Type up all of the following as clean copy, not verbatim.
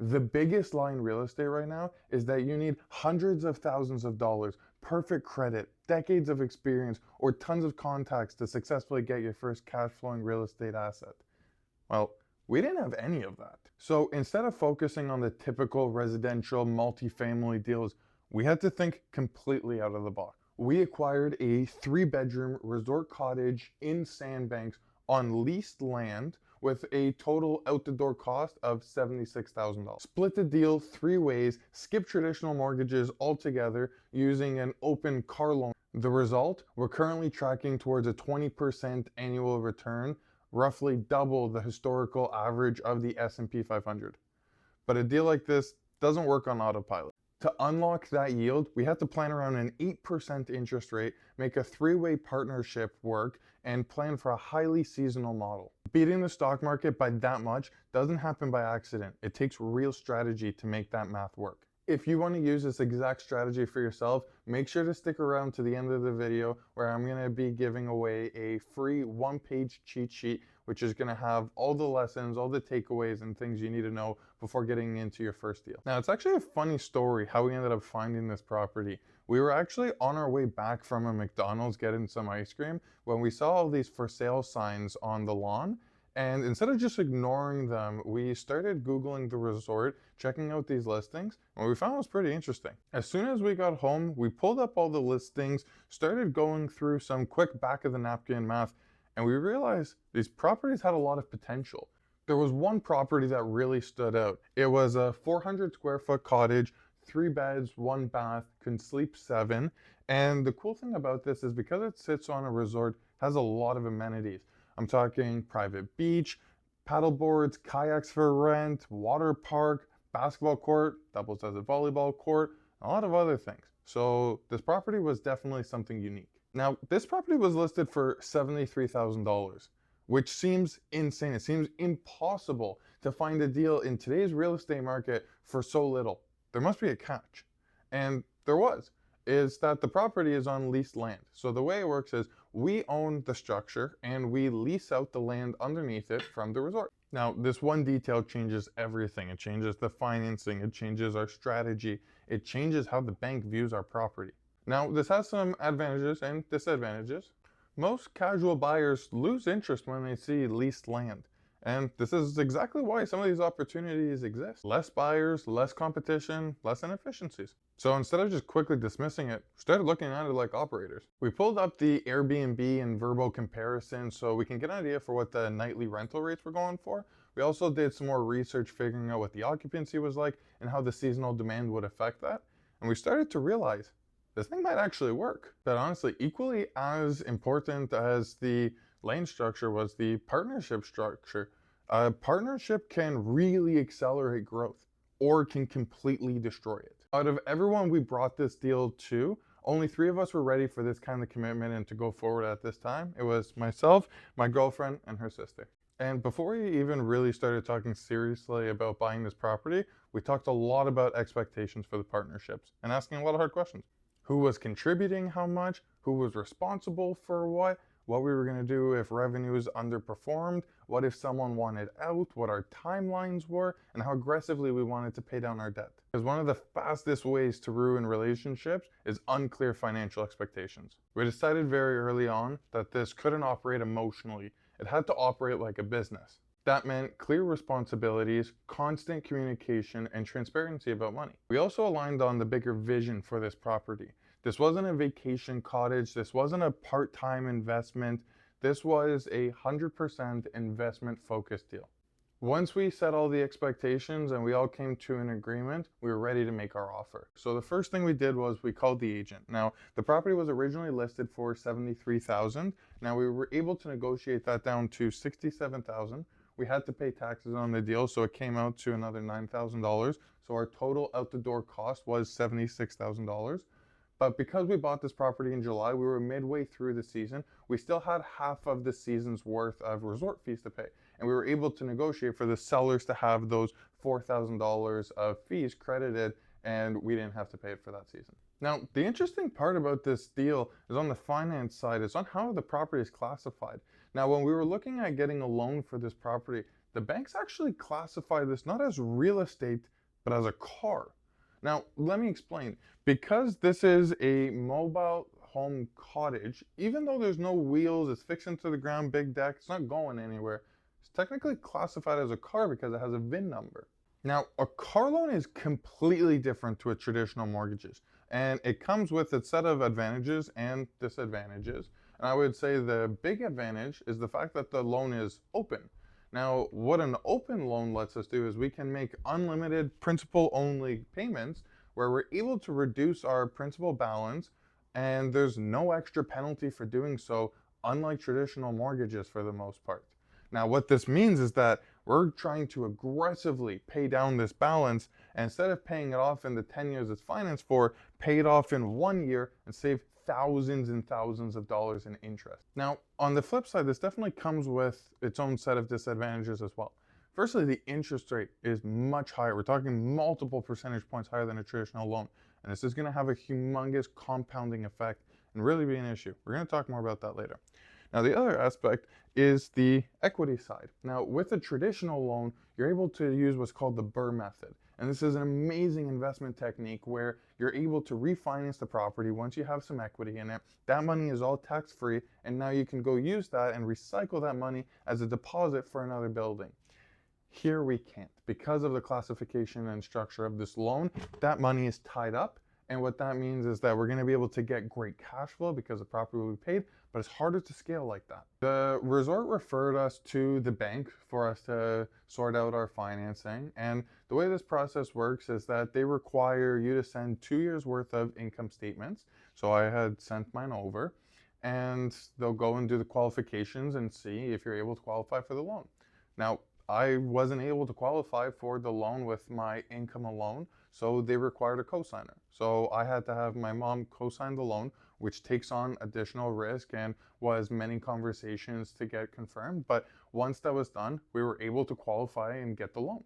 The biggest lie in real estate right now is that you need hundreds of thousands of dollars, perfect credit, decades of experience, or tons of contacts to successfully get your first cash flowing real estate asset. Well, we didn't have any of that. So instead of focusing on the typical residential multifamily deals, we had to think completely out of the box. We acquired a 3-bedroom resort cottage in Sandbanks on leased land with a total out the door cost of $76,000. Split the deal 3 ways, skip traditional mortgages altogether using an open car loan. The result, we're currently tracking towards a 20% annual return, roughly double the historical average of the S&P 500. But a deal like this doesn't work on autopilot. To unlock that yield, we had to plan around an 8% interest rate, make a 3-way partnership work, and plan for a highly seasonal model. Beating the stock market by that much doesn't happen by accident. It takes real strategy to make that math work. If you want to use this exact strategy for yourself, make sure to stick around to the end of the video where I'm going to be giving away a free 1-page cheat sheet, which is going to have all the lessons, all the takeaways, and things you need to know before getting into your first deal. Now, it's actually a funny story how we ended up finding this property. We were actually on our way back from a McDonald's getting some ice cream when we saw all these for sale signs on the lawn. And instead of just ignoring them, we started Googling the resort, checking out these listings, and what we found was pretty interesting. As soon as we got home, we pulled up all the listings, started going through some quick back of the napkin math, and we realized these properties had a lot of potential. There was one property that really stood out. It was a 400 square foot cottage, 3 beds, 1 bath, can sleep 7. And the cool thing about this is because it sits on a resort, it has a lot of amenities. I'm talking private beach, paddle boards, kayaks for rent, water park, basketball court, doubles as a volleyball court, a lot of other things. So this property was definitely something unique. Now, this property was listed for $73,000, which seems insane. It seems impossible to find a deal in today's real estate market for so little. There must be a catch. And there was. Is that the property is on leased land. So the way it works is we own the structure and we lease out the land underneath it from the resort. Now, this one detail changes everything. It changes the financing, it changes our strategy, it changes how the bank views our property. Now, this has some advantages and disadvantages. Most casual buyers lose interest when they see leased land. And this is exactly why some of these opportunities exist. Less buyers, less competition, less inefficiencies. So instead of just quickly dismissing it, we started looking at it like operators. We pulled up the Airbnb and Vrbo comparison so we can get an idea for what the nightly rental rates were going for. We also did some more research figuring out what the occupancy was like and how the seasonal demand would affect that. And we started to realize this thing might actually work. But honestly, equally as important as the lane structure was the partnership structure. A partnership can really accelerate growth or can completely destroy it. Out of everyone we brought this deal to, only 3 of us were ready for this kind of commitment and to go forward at this time. It was myself, my girlfriend, and her sister. And before we even really started talking seriously about buying this property, we talked a lot about expectations for the partnerships and asking a lot of hard questions. Who was contributing how much? Who was responsible for what we were going to do if revenues underperformed, what if someone wanted out, what our timelines were, and how aggressively we wanted to pay down our debt. Because one of the fastest ways to ruin relationships is unclear financial expectations. We decided very early on that this couldn't operate emotionally. It had to operate like a business. That meant clear responsibilities, constant communication, and transparency about money. We also aligned on the bigger vision for this property. This wasn't a vacation cottage. This wasn't a part-time investment. This was a 100% investment-focused deal. Once we set all the expectations and we all came to an agreement, we were ready to make our offer. So the first thing we did was we called the agent. Now, the property was originally listed for $73,000. Now, we were able to negotiate that down to $67,000. We had to pay taxes on the deal, so it came out to another $9,000. So our total out-the-door cost was $76,000. But because we bought this property in July, we were midway through the season. We still had half of the season's worth of resort fees to pay. And we were able to negotiate for the sellers to have those $4,000 of fees credited, and we didn't have to pay it for that season. Now, the interesting part about this deal is on the finance side, is on how the property is classified. Now, when we were looking at getting a loan for this property, The banks actually classify this not as real estate, but as a car. Now, let me explain. Because this is a mobile home cottage, even though there's no wheels, it's fixed into the ground, big deck, it's not going anywhere, it's technically classified as a car because it has a VIN number. Now, a car loan is completely different to a traditional mortgages, and it comes with a set of advantages and disadvantages. And I would say the big advantage is the fact that the loan is open. Now, what an open loan lets us do is we can make unlimited principal only payments where we're able to reduce our principal balance, and there's no extra penalty for doing so, unlike traditional mortgages for the most part. Now, what this means is that we're trying to aggressively pay down this balance, and instead of paying it off in the 10 years it's financed for, pay it off in 1 year and save thousands and thousands of dollars in interest. Now, on the flip side, this definitely comes with its own set of disadvantages as well. Firstly, the interest rate is much higher. We're talking multiple percentage points higher than a traditional loan, and this is going to have a humongous compounding effect and really be an issue. We're going to talk more about that later. Now, the other aspect is the equity side. Now, with a traditional loan, you're able to use what's called the BRRRR method. And this is an amazing investment technique where you're able to refinance the property once you have some equity in it. That money is all tax-free, and now you can go use that and recycle that money as a deposit for another building. Here we can't. Because of the classification and structure of this loan, that money is tied up. And what that means is that we're going to be able to get great cash flow because the property will be paid, but it's harder to scale like that. The resort referred us to the bank for us to sort out our financing. And the way this process works is that they require you to send 2 years worth of income statements. So I had sent mine over, and they'll go and do the qualifications and see if you're able to qualify for the loan. Now, I wasn't able to qualify for the loan with my income alone, so they required a cosigner. So I had to have my mom co-sign the loan, which takes on additional risk and was many conversations to get confirmed. But once that was done, we were able to qualify and get the loan.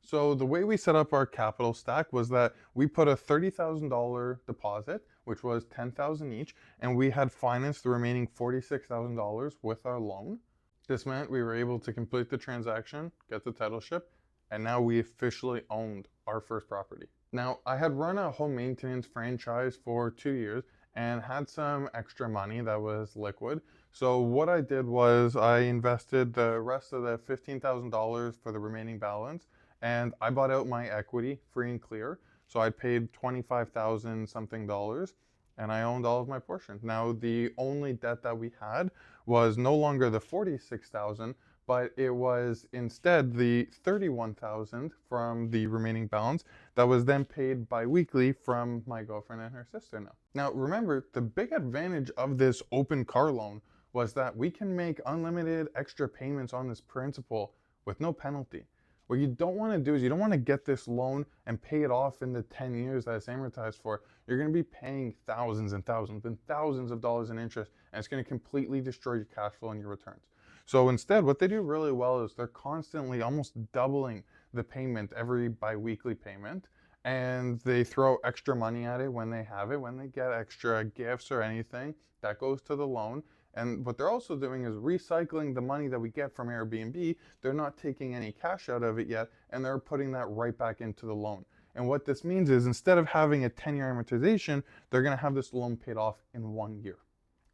So the way we set up our capital stack was that we put a $30,000 deposit, which was $10,000 each, and we had financed the remaining $46,000 with our loan. This meant we were able to complete the transaction, get the titleship, and now we officially owned our first property. Now, I had run a home maintenance franchise for 2 years and had some extra money that was liquid. So what I did was I invested the rest of the $15,000 for the remaining balance, and I bought out my equity free and clear. So I paid 25,000 something dollars, and I owned all of my portion. Now, the only debt that we had was no longer the 46,000, but it was instead the 31,000 from the remaining balance that was then paid bi-weekly from my girlfriend and her sister now. Now, remember, the big advantage of this open car loan was that we can make unlimited extra payments on this principal with no penalty. What you don't want to do is you don't want to get this loan and pay it off in the 10 years that it's amortized for. You're going to be paying thousands and thousands and thousands of dollars in interest, and it's going to completely destroy your cash flow and your returns. So instead, what they do really well is they're constantly almost doubling the payment every bi-weekly payment, and they throw extra money at it when they have it. When they get extra gifts or anything, that goes to the loan. And what they're also doing is recycling the money that we get from Airbnb. They're not taking any cash out of it yet, and they're putting that right back into the loan. And what this means is instead of having a 10-year amortization, they're going to have this loan paid off in 1 year.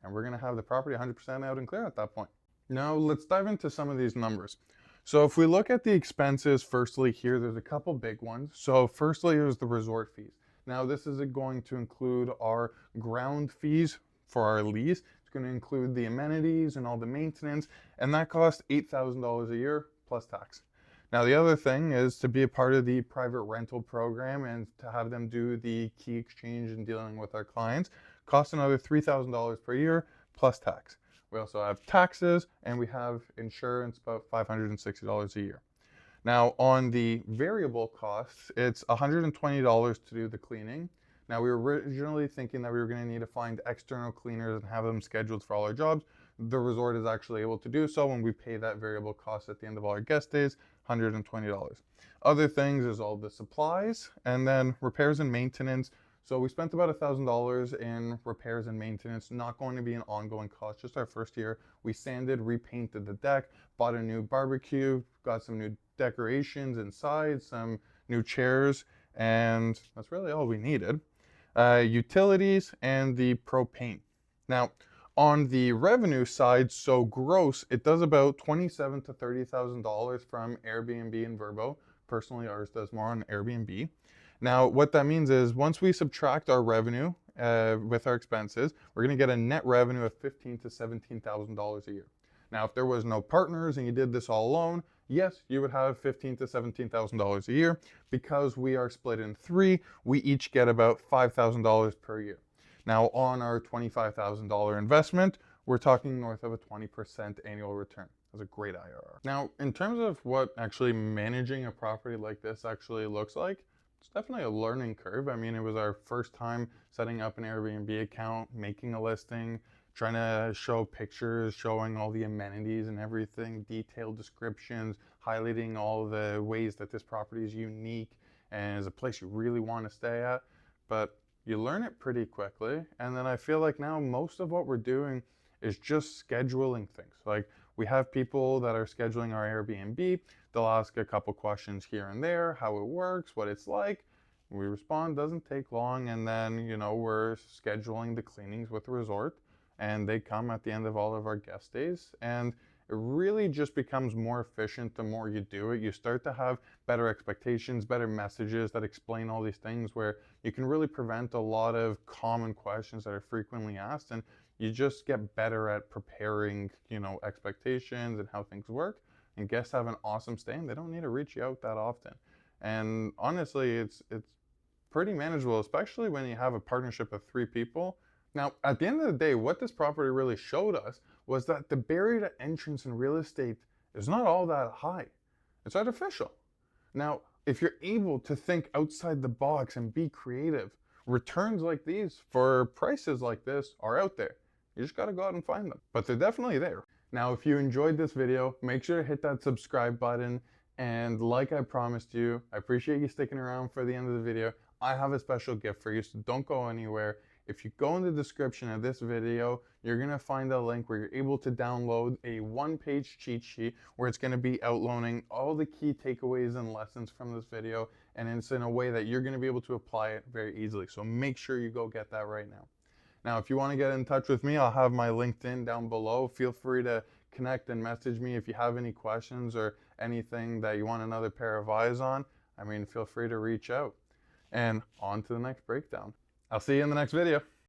And we're going to have the property 100% out and clear at that point. Now, let's dive into some of these numbers. So if we look at the expenses, firstly here, there's a couple big ones. So firstly, there's the resort fees. Now, this is going to include our ground fees for our lease. Going to include the amenities and all the maintenance, and that costs $8,000 a year plus tax. Now, the other thing is to be a part of the private rental program and to have them do the key exchange and dealing with our clients costs another $3,000 per year plus tax. We also have taxes, and we have insurance, about $560 a year. Now, on the variable costs, it's $120 to do the cleaning. Now, we were originally thinking that we were going to need to find external cleaners and have them scheduled for all our jobs. The resort is actually able to do so when we pay that variable cost at the end of all our guest days, $120. Other things is all the supplies, and then repairs and maintenance. So we spent about $1,000 in repairs and maintenance, not going to be an ongoing cost, just our first year. We sanded, repainted the deck, bought a new barbecue, got some new decorations inside, some new chairs, and that's really all we needed. Utilities and the propane. Now, on the revenue side, so gross, it does about $27,000 to $30,000 from Airbnb and Verbo. Personally, ours does more on Airbnb. Now, what that means is once we subtract our revenue with our expenses, we're going to get a net revenue of $15,000 to $17,000 a year. Now, if there was no partners and you did this all alone, yes, you would have $15,000 to $17,000 a year. Because we are split in three, we each get about $5,000 per year. Now, on our $25,000 investment, we're talking north of a 20% annual return. That's a great IRR. Now, in terms of what actually managing a property like this actually looks like, it's definitely a learning curve. I mean, it was our first time setting up an Airbnb account, making a listing, trying to show pictures, showing all the amenities and everything, detailed descriptions, highlighting all the ways that this property is unique and is a place you really want to stay at. But you learn it pretty quickly. And then I feel like now most of what we're doing is just scheduling things. Like we have people that are scheduling our Airbnb. They'll ask a couple questions here and there, how it works, what it's like. We respond, doesn't take long. And then, we're scheduling the cleanings with the resort and they come at the end of all of our guest days. And it really just becomes more efficient the more you do it. You start to have better expectations, better messages that explain all these things where you can really prevent a lot of common questions that are frequently asked, and you just get better at preparing, expectations and how things work. And guests have an awesome stay and they don't need to reach you out that often. And honestly, it's pretty manageable, especially when you have a partnership of three people. Now, at the end of the day, what this property really showed us was that the barrier to entrance in real estate is not all that high. It's artificial. Now, if you're able to think outside the box and be creative, returns like these for prices like this are out there. You just got to go out and find them, but they're definitely there. Now, if you enjoyed this video, make sure to hit that subscribe button. And like I promised you, I appreciate you sticking around for the end of the video. I have a special gift for you, so don't go anywhere. If you go in the description of this video, you're going to find a link where you're able to download a one-page cheat sheet where it's going to be outlining all the key takeaways and lessons from this video, and it's in a way that you're going to be able to apply it very easily. So make sure you go get that right now. Now, if you want to get in touch with me, I'll have my LinkedIn down below. Feel free to connect and message me if you have any questions or anything that you want another pair of eyes on. Feel free to reach out. And on to the next breakdown. I'll see you in the next video.